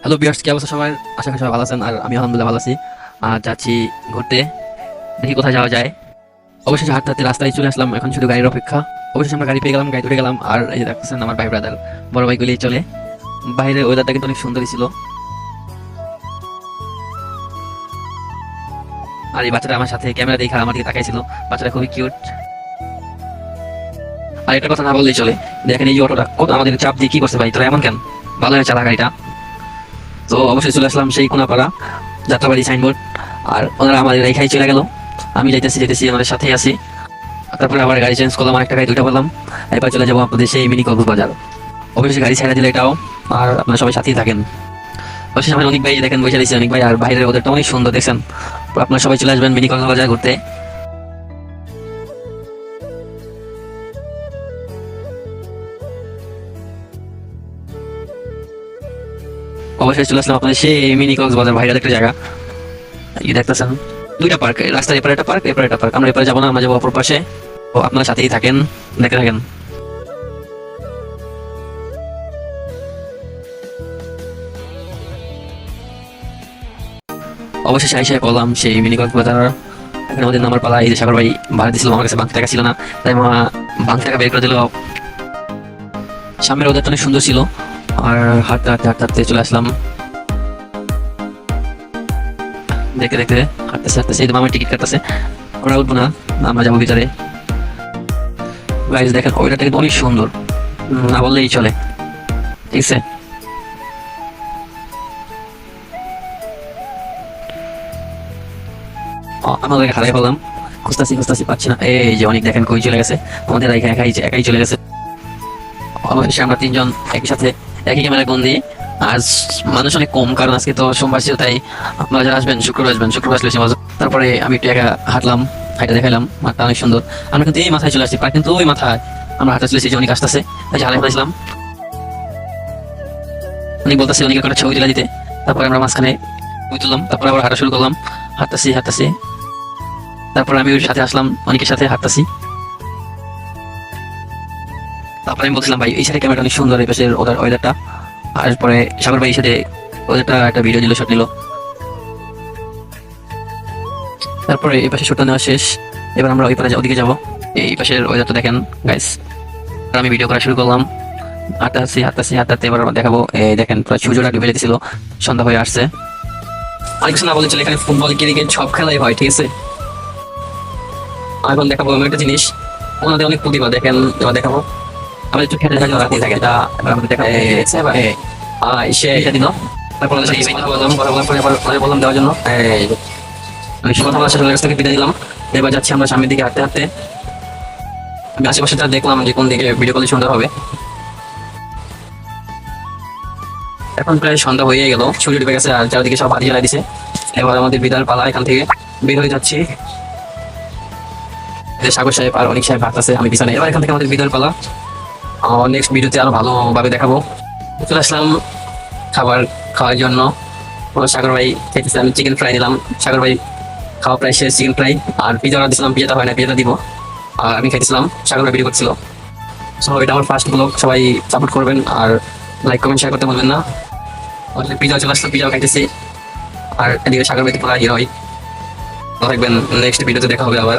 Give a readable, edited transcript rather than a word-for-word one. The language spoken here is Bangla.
হ্যালো ভিউয়ার্স, কি অবস্থা সবার? আশা করি সবাই ভালো আছেন। আর আমি আলহামদুলিল্লাহ ভালো আছি। আর যাচ্ছি ঘুরতে, দেখি কোথায় যাওয়া যায়। অবশেষে হাঁটতে হাঁটতে রাস্তায় চলে আসলাম, এখন শুধু গাড়ির অপেক্ষা। অবশেষে আমরা গাড়ি পেয়ে গেলাম, গাড়ি উঠে গেলাম। আর এই যে দেখতেছেন আমার ভাই ব্রাদার, বড় ভাই গুলি চলে। বাইরের ওয়েদারটা কিন্তু অনেক সুন্দরই ছিল। আর এই বাচ্চাটা আমার সাথে ক্যামেরা দেখা আমার দিকে তাকাইছিল, বাচ্চাটা খুবই কিউট। আর একটা কথা না বললেই চলে, দেখেন এই যে অটোটা কত আমাদের চাপ দিয়ে কি করছে ভাই, তোরা এমন কেন? ভালো হয়ে চালা গাড়িটা। তো অবশ্যই চলে আসলাম সেই কোনাপাড়া যাত্রাবাড়ি সাইনবোর্ড। আর ওনারা আমাদের রেখাই চলে গেল, আমি যাইতেছি আমাদের সাথেই আছি। তারপরে আবার গাড়ি চেঞ্জ করলাম, একটা গাড়ি দুইটা বললাম। এবার চলে যাবো আপনাদের সেই মিনি কক্সবাজার। অবশ্যই গাড়ি ছেড়ে দিলে এটাও। আর আপনারা সবাই সাথেই থাকেন। অবশ্যই আমার অনেক ভাই দেখেন বসে দিয়েছে, অনেক ভাই। আর বাইরের ওদেরটা অনেক সুন্দর দেখছেন। আপনারা সবাই চলে আসবেন মিনি কক্সবাজার ঘুরতে। অবশ্যই চলে আসলাম আপনাদের সেই মিনি কক্সবাজার, ভাইরাল একটা জায়গা। এই দেখতেছেন দুইটা পার্ক, রাস্তার এপারে একটা পার্ক, এপারে একটা পার্ক। আমরা এপারে যাবো না, আমরা যাবো অপর পাশে। তো আপনার সাথেই থাকেন, দেখতে থাকেন। অবশেষে আইসা বললাম সেই মিনি কক্সবাজার। এখানে আমাদের নামার পালা। এই যে সাগর ভাই ভাড়া দিয়েছিল, আমার কাছে বাংলা টাকা ছিল না, তাই মা বাংলা টাকা বের করে দিল। সামনের ওদেরটা অনেক সুন্দর ছিল। আর হাঁটতে হাঁটতে হাঁটতে হাঁটতে চলে আসলাম, দেখতে দেখতে হাঁটতেছে। এই মামার টিকিট কাটতেছে, আমরা উঠবো না, আমরা যাবো ভিতরে। গাইজ দেখেন ওইটা কিন্তু অনেক সুন্দর, না বললেই চলে। ঠিক আছে, আমাদের হারাই পেলাম, খুঁজতাছি পাচ্ছি না। এই যে অনেক দেখেন কই চলে গেছে, আমাদের একাই চলে গেছে। অবশেষে আমরা তিনজন একই সাথে একই ক্যামেরা বন্দি। আজ মানুষ অনেক কম, কারণ আজকে তো সোমবার ছিল, তাই আপনারা যারা আসবেন শুক্রবার আসলে সে মজা। তারপরে আমি একটু একা হাঁটলাম, হাইটা দেখাইলাম, মাঠটা অনেক সুন্দর। আমরা কিন্তু এই মাথায় চলে আসছি, পার্ক কিন্তু ওই মাথায়। আমরা হাঁটা চলেছি, যে অনেক আসতেছে, তাই হারাই ফেলেছিলাম। অনেক বলতেছে অনেকের একটা ছবি তুলে দিতে। তারপরে আমরা মাঝখানে ছবি তুললাম, তারপরে আবার হাঁটা শুরু করলাম। হাঁটতেছি। তারপরে আমি ওর সাথে আসলাম, অনেকের সাথে হাঁটতেছি। তারপরে আমি বলছিলাম ভাই এই সাইডে ক্যামেরাটা অনেক সুন্দর, এই পাশের ওয়েদারটা। আর পরে সাগর ভাই সাথে ওদেরটা একটা ভিডিও দিল, শট নিল। তারপরে এই পাশে শটটা নেওয়া শেষ। এবার আমরা ওই পাশে ওদিকে যাবো। এই পাশের ওয়েদারটা দেখেন গাইস। আমি ভিডিও করা শুরু করলাম, হাঁটতে এবার দেখাবো। এই দেখেন প্রায় সূর্যটা ডুবে যেতেছিল, সন্ধ্যা হয়ে আসছে। আর কিছু না বলে চলে, এখানে ফুটবল ক্রিকেট সব খেলাই হয়, ঠিক আছে। এখন দেখাবো আমি একটা জিনিস, ওনাদের অনেক প্রতিভা দেখেন। এবার দেখাবো আমি একটু খেতে থাকি, রাখতে থাকে। এটা আমাদের দেখা সে এটা দিল। তারপর বললাম দেওয়ার জন্য আমি কথা বলার সাথে কাছ থেকে বিদায় দিলাম। এবার যাচ্ছি আমরা সামনের দিকে হাঁটতে হাঁটতে। আমি আশেপাশেটা দেখলাম যে কোন দিকে ভিডিও কলে সুন্দর হবে। এখন প্রায় সন্ধ্যা হয়ে গেল, সূর্য ডুবে গেছে, আর চারিদিকে সব বাতি জ্বালাই দিছে। এবার আমাদের বিদার পালা, এখান থেকে বের হয়ে যাচ্ছি। সাগর সাহেব আর অনেক সাহেব হাঁটতেছে, আমি পিছনে। এবার এখান থেকে আমাদের বিদার পালা। নেক্সট ভিডিওতে আরো ভালোভাবে দেখাবো। চলে আসলাম খাওয়ার জন্য। সাগর ভাই খেতেছে, আমি চিকেন ফ্রাই নিলাম। সাগর ভাই খাওয়া প্রায় শেষ, চিকেন ফ্রাই। আর পিজা অর্ডার দিয়েছিলাম, পিজাটা হয় না, পিজাটা দিব। আর আমি খাইছিলাম, সাগর ভাই ভিডিও করছিল। সো এটা আমার ফার্স্ট ব্লগ, সবাই সাপোর্ট করবেন আর লাইক কমেন্ট শেয়ার করতে বলবেন না। পিজা চলে আসলো, পিজাও খাইতেছি। আর এদিকে সাগর ভাই পুরো ইয়ে হয়। থাকবেন, নেক্সট ভিডিওতে দেখা হবে আবার।